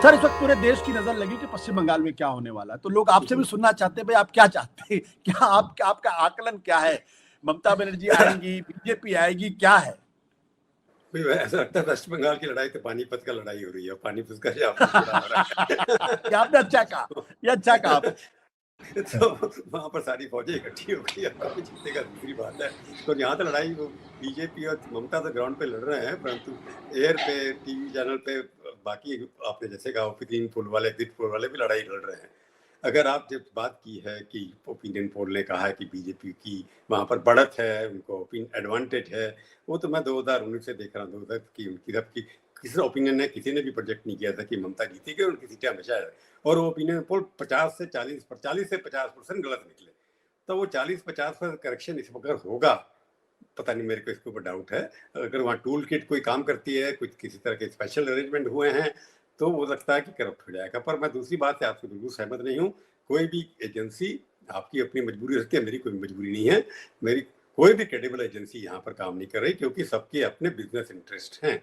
Sir, इस वक्त पूरे देश की नजर लगी कि पश्चिम बंगाल में क्या होने वाला है, तो लोग आपसे भी सुनना चाहते हैं, भाई आप क्या चाहते हैं, क्या आपका आकलन क्या है? ममता बनर्जी आएंगी, बीजेपी आएगी, क्या है? ऐसा लगता है वेस्ट बंगाल की लड़ाई तो पानीपत का लड़ाई हो रही है, पानीपत का जो आपने जुड़ा हो रहा है। ये आपने अच्छा कहा, ये अच्छा कहा आपने। तो वहां पर सारी फौजें इकट्ठी हो गई, अब कौन जीतेगा दूसरी बात है। तो यहाँ तो लड़ाई वो बीजेपी और ममता तो ग्राउंड पे लड़ रहे हैं, परंतु एयर पे टीवी चैनल पे बाकी आपने जैसे कहा ओपिनियन पोल वाले, एग्जिट पोल वाले भी लड़ाई लड़ रहे हैं। अगर आप जब बात की है कि ओपिनियन पोल ने कहा है कि बीजेपी की वहां पर बढ़त है, उनको एडवांटेज है, वो तो मैं 2019 से देख रहा हूँ, 2000 की उनकी सबकी किसी ओपिनियन ने किसी ने भी प्रोजेक्ट नहीं किया था कि ममता जीतेगी और उनकी सीटें हमेशा है। और वो ओपिनियन पोल 50 से 50% गलत निकले। तो वो 40-50% करेक्शन इस वक्त होगा, पता नहीं, मेरे को इसके ऊपर डाउट है। अगर वहाँ टूल किट कोई काम करती है, कुछ किसी तरह के स्पेशल अरेंजमेंट हुए हैं, तो वो लगता है कि करप्ट हो जाएगा। पर मैं दूसरी बात से आपसे बिल्कुल सहमत नहीं हूँ। कोई भी एजेंसी, आपकी अपनी मजबूरी रखती है, मेरी कोई मजबूरी नहीं है। मेरी कोई भी क्रेडिबल एजेंसी यहाँ पर काम नहीं कर रही, क्योंकि सबके अपने बिजनेस इंटरेस्ट हैं।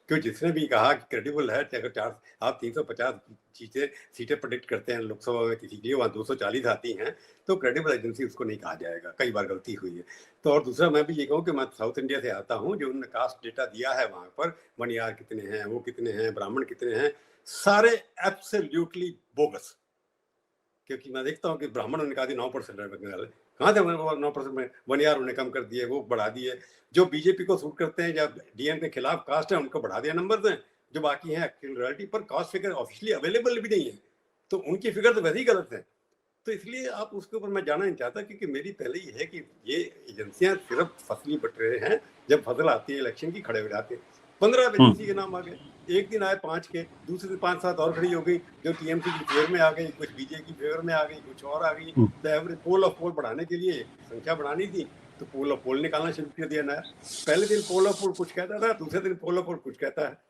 क्यों, जिसने भी कहा कि क्रेडिबल है, अगर आप 350 सीटें प्रेडिक्ट करते हैं लोकसभा में किसी के लिए, वहाँ 240 आती हैं, तो क्रेडिबल एजेंसी उसको नहीं कहा जाएगा। कई बार गलती हुई है। तो और दूसरा मैं भी ये कहूँ कि मैं साउथ इंडिया से आता हूँ, जो उन्होंने कास्ट डेटा दिया है वहाँ पर, मनियार कितने हैं, वो कितने हैं, ब्राह्मण कितने हैं, सारे एब्सोल्युटली बोगस। क्योंकि मैं देखता हूँ कि ब्राह्मण उन्होंने कहा 9% है, कहाँ थे 9% में, 1 ईयर उन्हें कम कर दिए, वो बढ़ा दिए। जो बीजेपी को सूट करते हैं या डीएम के खिलाफ कास्ट है, उनको बढ़ा दिया नंबर हैं। जो बाकी हैं एक्चुअल रियलिटी पर कास्ट फिगर ऑफिशियली अवेलेबल भी नहीं है, तो उनकी फिगर तो वैसे ही गलत है। तो इसलिए आप उसके ऊपर मैं जाना नहीं चाहता, क्योंकि मेरी पहले ही है कि ये एजेंसियां सिर्फ फसली बटरे हैं। जब फसल आती है इलेक्शन की, खड़े हो जाते हैं। 15 एजेंसी के नाम आ गए, एक दिन आए 5 के, दूसरे दिन 5-7 और खड़ी हो गई, जो टीएमसी की फेवर में आ गई, कुछ बीजेपी की फेवर में आ गई, कुछ और आ गई। तो एवरेज पोल ऑफ पोल बढ़ाने के लिए संख्या बढ़ानी थी, तो पोल ऑफ पोल निकालना शुरू कर दिया नया। पहले दिन पोल ऑफ पोल कुछ कहता था, दूसरे दिन पोल ऑफ पोल कुछ कहता है।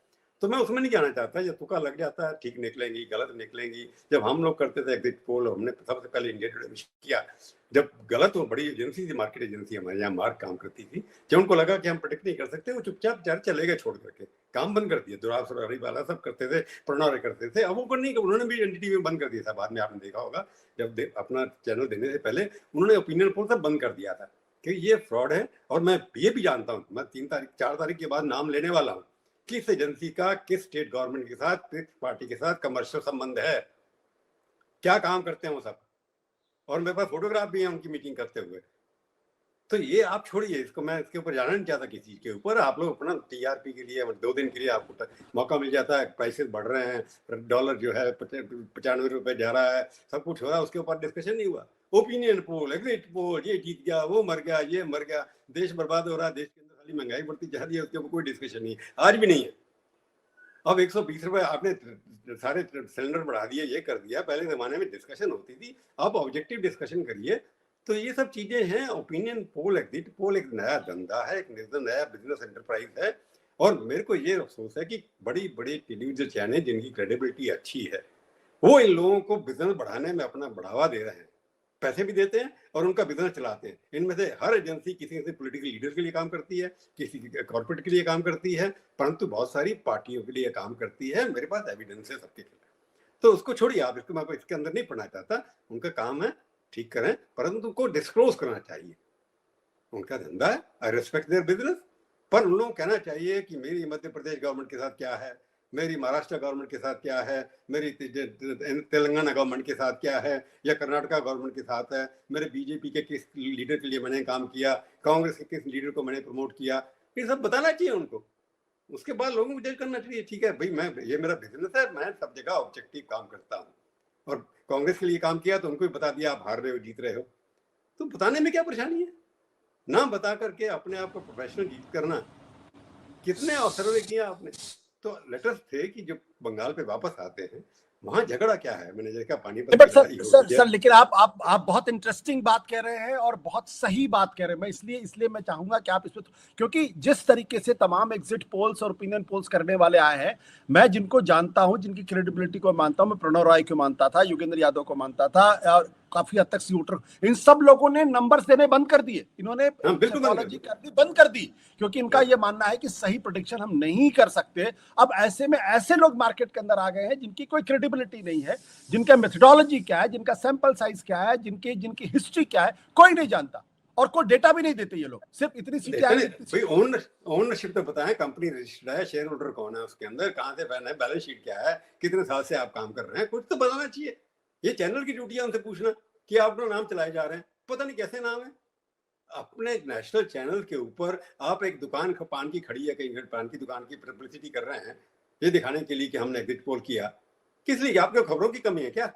तो मैं उसमें नहीं जाना चाहता। जब तुक्का लग जाता है, ठीक निकलेंगी, गलत निकलेंगी। जब हम लोग करते थे एग्जिट पोल, हमने सबसे पहले इंडिया टुडे में किया, जब गलत हो, बड़ी एजेंसी थी, मार्केट एजेंसी हमारे यहाँ मार्क काम करती थी, जब उनको लगा कि हम प्रेडिक्ट नहीं कर सकते, वो चुपचाप चले गए, छोड़ करके काम बंद कर दिया। दुराव सुरारी वाला सब करते थे, प्रणव करते थे, अब वो नहीं, उन्होंने भी एनडीटीवी में बंद कर दिया था। बाद में आपने देखा होगा, जब अपना चैनल देने से पहले उन्होंने ओपिनियन पोल सब बंद कर दिया था कि ये फ्रॉड है। और मैं ये भी जानता हूँ, मैं 4 तारीख के बाद नाम लेने वाला हूँ, किस एजेंसी का किस स्टेट गवर्नमेंट के साथ, किस पार्टी के साथ कमर्शियल संबंध है, क्या काम करते हैं वो सब, और मेरे पास फोटोग्राफ भी है उनकी मीटिंग करते हुए। तो ये आप छोड़िए, इसको मैं इसके ऊपर जाना नहीं चाहता किसी चीज के ऊपर। आप लोग अपना टीआरपी के लिए 2 दिन के लिए आपको मौका मिल जाता है, प्राइसेस बढ़ रहे हैं, डॉलर जो है 95 रुपए जा रहा है, सब कुछ हो रहा है, उसके ऊपर डिस्कशन नहीं हुआ। ओपिनियन पोल, एग्जिट पोल, ये जीत गया, वो मर गया, ये मर गया, देश बर्बाद हो रहा है, देश के अंदर खाली महंगाई बढ़ती जा रही है, उसके ऊपर कोई डिस्कशन नहीं, आज भी नहीं है। अब 120 रुपए आपने सारे सिलेंडर बढ़ा दिए, ये कर दिया। पहले जमाने में डिस्कशन होती थी, अब ऑब्जेक्टिव डिस्कशन करिए। तो ये सब चीजें हैं। ओपिनियन पोल, एग्जिट पोल एक नया धंधा है, एक नया बिजनेस एंटरप्राइज है। और मेरे को ये अफसोस है कि बड़ी बड़ी टेलीविजन चैनल जिनकी क्रेडिबिलिटी अच्छी है, वो इन लोगों को बिजनेस बढ़ाने में अपना बढ़ावा दे रहे हैं, पैसे भी देते हैं और उनका बिजनेस चलाते हैं। इनमें से हर एजेंसी किसी किसी पॉलिटिकल लीडर के लिए काम करती है, किसी कॉर्पोरेट के लिए काम करती है, परंतु बहुत सारी पार्टियों के लिए काम करती है। मेरे पास एविडेंस है सबके खिलाफ। तो उसको छोड़िए आप, इसको मैं इसके अंदर नहीं पढ़ना चाहता। उनका काम है, ठीक करें, परंतु उनको डिस्क्लोज करना चाहिए। उनका धंधा है, आई रिस्पेक्ट देयर बिजनेस, पर उन लोगों को कहना चाहिए कि मेरी मध्य प्रदेश गवर्नमेंट के साथ क्या है, मेरी महाराष्ट्र गवर्नमेंट के साथ क्या है, मेरी तेलंगाना गवर्नमेंट के साथ क्या है, या कर्नाटका गवर्नमेंट के साथ है, मेरे बीजेपी के किस लीडर के लिए मैंने काम किया, कांग्रेस के किस लीडर को मैंने प्रमोट किया, ये सब बताना चाहिए उनको। उसके बाद लोगों को जज करना चाहिए, ठीक है भाई, मैं ये मेरा बिजनेस है, मैं सब जगह ऑब्जेक्टिव काम करता हूँ। और कांग्रेस के लिए काम किया तो उनको भी बता दिया आप हार रहे हो, जीत रहे हो। तो बताने में क्या परेशानी है? ना बता करके अपने आप को प्रोफेशनल जीत करना, कितने सर्वे किया आपने? तो लेटर्स थे कि जब बंगाल पे वापस आते हैं, वहां झगड़ा क्या है, मैंने देखा पानीपत की लड़ाई हो गई। सर लेकिन आप बहुत इंटरेस्टिंग बात कह रहे हैं और बहुत सही बात कह रहे हैं। मैं इसलिए मैं चाहूंगा कि आप इसमें, क्योंकि जिस तरीके से तमाम एग्जिट पोल्स और ओपिनियन पोल्स करने वाले आए हैं, मैं जिनको जानता हूं, जिनकी क्रेडिबिलिटी को मानता हूं, मैं प्रणव राय को मानता था, योगेंद्र यादव को मानता था, और काफी हद तक सी वोटर, इन सब लोगों ने नंबर्स देने बंद कर दिए, इन्होंने हाँ, बिल्कुल बंद कर दी, क्योंकि इनका ये मानना है कि सही प्रोडिक्शन हम नहीं कर सकते। अब ऐसे में ऐसे लोग मार्केट के अंदर आ गए हैं जिनकी कोई क्रेडिबिलिटी नहीं है, जिनका मेथोडोलॉजी क्या है, जिनका सैंपल साइज क्या है, जिनकी हिस्ट्री क्या है, कोई नहीं जानता, और कोई डेटा भी नहीं देते ये लोग, सिर्फ इतनी सीटें आई। भाई ओनरशिप तो बताएं, कंपनी रजिस्टर्ड है, शेयर होल्डर कौन है उसके अंदर, कहां से फैन है, बैलेंस शीट क्या है, कितने साल से आप काम कर रहे हैं, कुछ तो बताना चाहिए। ये चैनल की ड्यूटी है उनसे पूछना कि आप अपना नाम चलाए जा रहे हैं, पता नहीं कैसे नाम है। अपने नेशनल चैनल के ऊपर आप एक दुकान पान की खड़ी है, कहीं पान की दुकान की पब्लिसिटी कर रहे हैं ये दिखाने के लिए कि हमने एग्जिट पोल किया, किस लिए? आपके खबरों की कमी है क्या?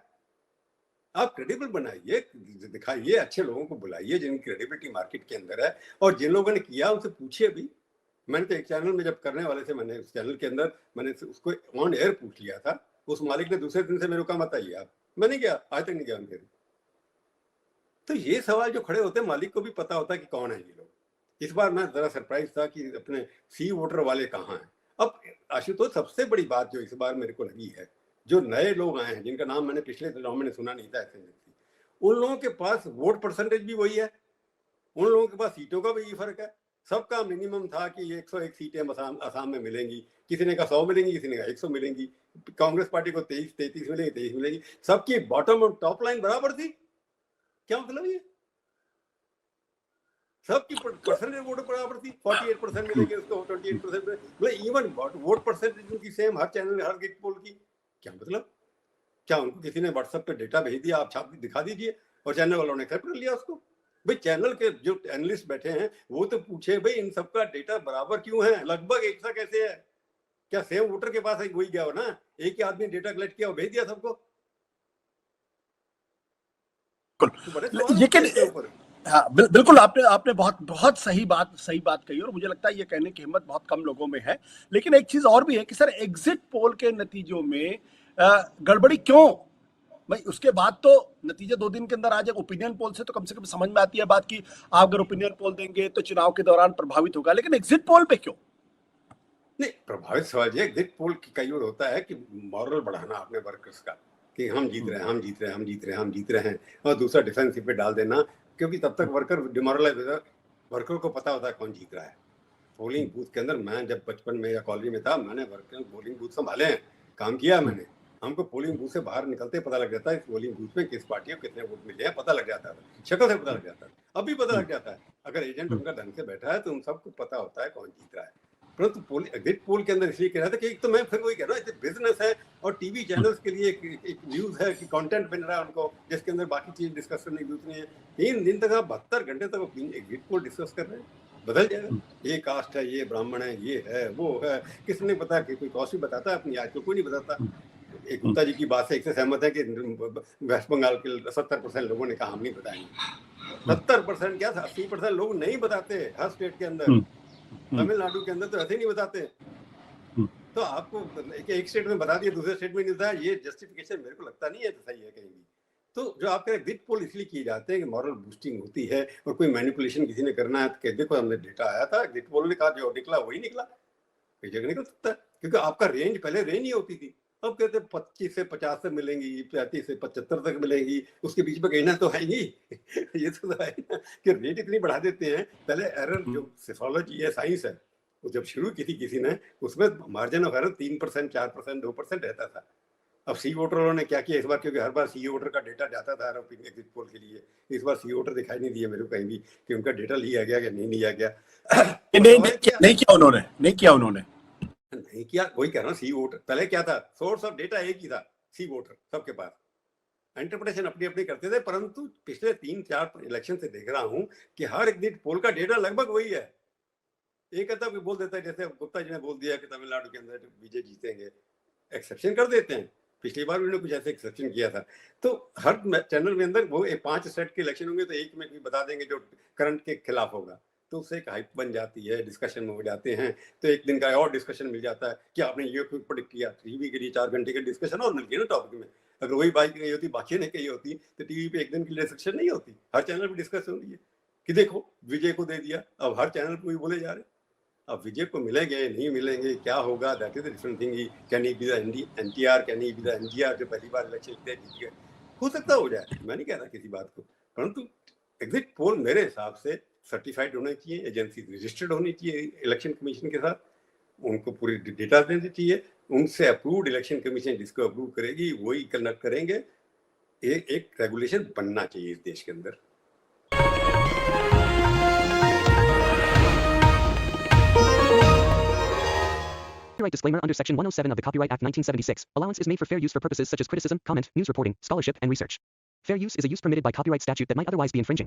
आप क्रेडिबल बनाइए, दिखाइए, अच्छे लोगों को बुलाइए जिनकी क्रेडिबिलिटी मार्केट के अंदर है, और जिन लोगों ने किया उनसे पूछिए भी। मैंने तो एक चैनल में जब करने वाले थे, मैंने उस चैनल के अंदर मैंने उसको ऑन एयर पूछ लिया था, उस मालिक ने दूसरे दिन से मेरे को कहा मत आइए आप, मैं नहीं गया, आज तक नहीं गया उनके। तो ये सवाल जो खड़े होते हैं, मालिक को भी पता होता है कि कौन है ये लोग। इस बार मैं जरा सरप्राइज था कि अपने सी वोटर वाले कहाँ हैं। अब आशुतोष, सबसे बड़ी बात जो इस बार मेरे को लगी है, जो नए लोग आए हैं जिनका नाम मैंने पिछले चुनाव में सुना नहीं था, ऐसे उन लोगों के पास वोट परसेंटेज भी वही है, उन लोगों के पास सीटों का भी यही फर्क है। सबका मिनिमम था कि 101 सीटें असम में मिलेंगी, किसी ने कहा 100 मिलेंगी, किसी ने कहा 100 मिलेंगी, कांग्रेस पार्टी को 33 मिलेंगी, 23 मिलेगी, सबकी बॉटम और टॉप लाइन बराबर थी। क्या मतलब ये? सबकी परसेंटेज वोट बराबर थी, 48% मिलेंगे उसको, 28% मतलब इवन वोट परसेंटेज उनकी सेम, हर चैनल हर एग्जिट पोल की। क्या मतलब? क्या उनको किसी ने व्हाट्सएप पे डेटा भेज दिया, आप छाप दिखा दीजिए, और चैनल वालों ने एक्सेप्ट कर लिया उसको? भाई चैनल के जो एनालिस्ट बैठे हैं वो तो पूछे भाई इन सबका डेटा बराबर क्यों है, लगभग एक सा कैसे है? क्या सेम वोटर के पास वही गया हो ना, एक ही आदमी डेटा कलेक्ट किया और भेज दिया सबको? तो लेकिन हाँ, बिल्कुल आपने बहुत बहुत सही बात कही, और मुझे लगता है ये कहने की हिम्मत बहुत कम लोगों में है। लेकिन एक चीज और भी है कि सर, एग्जिट पोल के नतीजों में गड़बड़ी क्यों? भाई उसके बाद तो नतीजे 2 दिन के अंदर आ जाए। ओपिनियन पोल से तो कम से कम समझ में आती है बात की, आप अगर ओपिनियन पोल देंगे तो चुनाव के दौरान प्रभावित होगा, लेकिन एग्जिट पोल पे क्यों नहीं? प्रभावित सवाल एग्जिट पोल की कई बार होता है कि मॉरल बढ़ाना अपने वर्कर्स का, कि हम जीत रहे हैं, हम जीत रहे हैं, हम जीत रहे हैं, हम जीत रहे हैं, और दूसरा डिफेंसिव पे डाल देना, क्योंकि तब तक वर्कर डिमोरलाइज होता है। वर्कर को पता होता है कौन जीत रहा है। पोलिंग बूथ के अंदर मैं जब बचपन में या कॉलेज में था, मैंने वर्कर पोलिंग बूथ संभाले हैं, काम किया मैंने। हमको पोलिंग बूथ से बाहर निकलते पता लग जाता है पोलिंग बूथ में किस पार्टी को कितने वोट मिले हैं, पता लग जाता था, शक्ल से पता लग जाता है, अभी पता लग जाता है। अगर एजेंट उनका ढंग से बैठा है तो उन सबको पता होता है कौन जीत रहा है। परंतु एग्जिट पोल के अंदर इसलिए कह रहा था कि एक तो मैं फिर वही कह रहा हूँ, बिजनेस है, और टीवी चैनल्स के लिए एक न्यूज है कि कंटेंट बन रहा है उनको, जिसके अंदर बाकी चीज डिस्कस करने की जरूरत नहीं है। 3 दिन तक आप 72 घंटे तक एग्जिट पोल डिस्कस कर रहे हैं, बदल जाएगा। ये कास्ट है, ये ब्राह्मण है, ये है, वो है, किसने पता कि कोई कॉस्ट भी बताता है अपनी, आज तो कोई नहीं बताता। एक गुप्ता जी की बात से एक से सहमत है कि वेस्ट बंगाल के 70% लोगों ने कहा हम नहीं बताएंगे। 70% क्या था, 80% लोग नहीं बताते हर स्टेट के अंदर। तमिलनाडु के अंदर तो ऐसे ही नहीं बताते। तो आपको एक स्टेट में बता दिया, दूसरे स्टेट में नहीं बताया, ये जस्टिफिकेशन मेरे को लगता नहीं है तो सही है कहीं भी। तो जो आपके एग्जिट पोल इसलिए किए जाते हैं कि मॉरल बूस्टिंग होती है, और कोई मैनिपुलेशन किसी ने करना है तो देखो हमने डेटा आया था, एग्जिट पोल ने कहा जो निकला वही निकला, कई जगह निकल सकता है, क्योंकि आपका रेंज पहले रेंज नहीं होती थी। अब कहते 25 से 50 से मिलेंगी, 35 से 75 तक मिलेंगी, उसके बीच में कहना तो है ही। ये तो है ना कि रेट इतनी बढ़ा देते हैं। पहले एरर जो सिफोलॉजी है, साइंस है, वो जब शुरू की थी किसी ने, उसमें मार्जिन ऑफ एरर 3%, 4%, 2% रहता था। अब सी वोटर वालों ने क्या किया इस बार, क्योंकि हर बार सी वोटर का डेटा जाता था एग्जिट पोल के लिए, इस बार सी वोटर दिखाई नहीं दिया मेरे को कहीं भी कि उनका डेटा लिया गया कि नहीं लिया गया। नहीं किया उन्होंने नहीं किया, वही कह रहा हूँ। सी वोटर पहले क्या था, सोर्स ऑफ डेटा एक ही था, सी वोटर सबके पास, इंटरप्रिटेशन अपनी अपनी करते थे। परंतु पिछले 3-4 इलेक्शन से देख रहा हूं कि हर एग्जिट पोल का डेटा लगभग वही है। एक अदब भी बोल देता है, जैसे गुप्ता जी ने बोल दिया कि तमिलनाडु के अंदर बीजेपी जीतेंगे, एक्सेप्शन कर देते हैं। पिछली बार उन्होंने कुछ ऐसे एक्सेप्शन किया था। तो हर चैनल में अंदर वो 5 सेट के इलेक्शन होंगे तो एक में भी बता देंगे जो करंट के खिलाफ होगा, तो उससे एक हाइप बन जाती है, डिस्कशन में हो जाते हैं, तो एक दिन का और डिस्कशन मिल जाता है कि आपने ये प्रोडिक्ट किया। टीवी के लिए 4 घंटे का डिस्कशन और मिल गया ना टॉपिक में। अगर वही बात कही होती, बाकी ने कही होती, तो टीवी पे एक दिन की डिस्कशन नहीं होती, हर चैनल पे डिस्कशन होती है कि देखो विजय को दे दिया, अब हर चैनल पे बोले जा रहे हैं। अब विजय को मिलेंगे नहीं मिलेंगे, क्या होगा, that is the different thing. Can he be the NTR, can he be the NGR जो पहली बार इलेक्शन जीत गए। हो सकता हो जाए, मैं नहीं कह रहा किसी बात को, परंतु एग्जिट पोल मेरे हिसाब से सर्टिफाइड होने चाहिए, एजेंसी रजिस्टर्ड होनी चाहिए इलेक्शन कमीशन के साथ, उनको पूरी डेटा देनी चाहिए, उनसे अप्रूव्ड इलेक्शन कमीशन जिसको अप्रूव करेगी वही कंडक्ट करेंगे। एक रेगुलेशन बनना चाहिए इस देश के अंदर। Copyright disclaimer under Section 107 of the Copyright Act 1976. Allowance is made for fair use for purposes such as criticism, comment, news reporting, scholarship, and research. Fair use is a use permitted by copyright statute that might otherwise be infringing.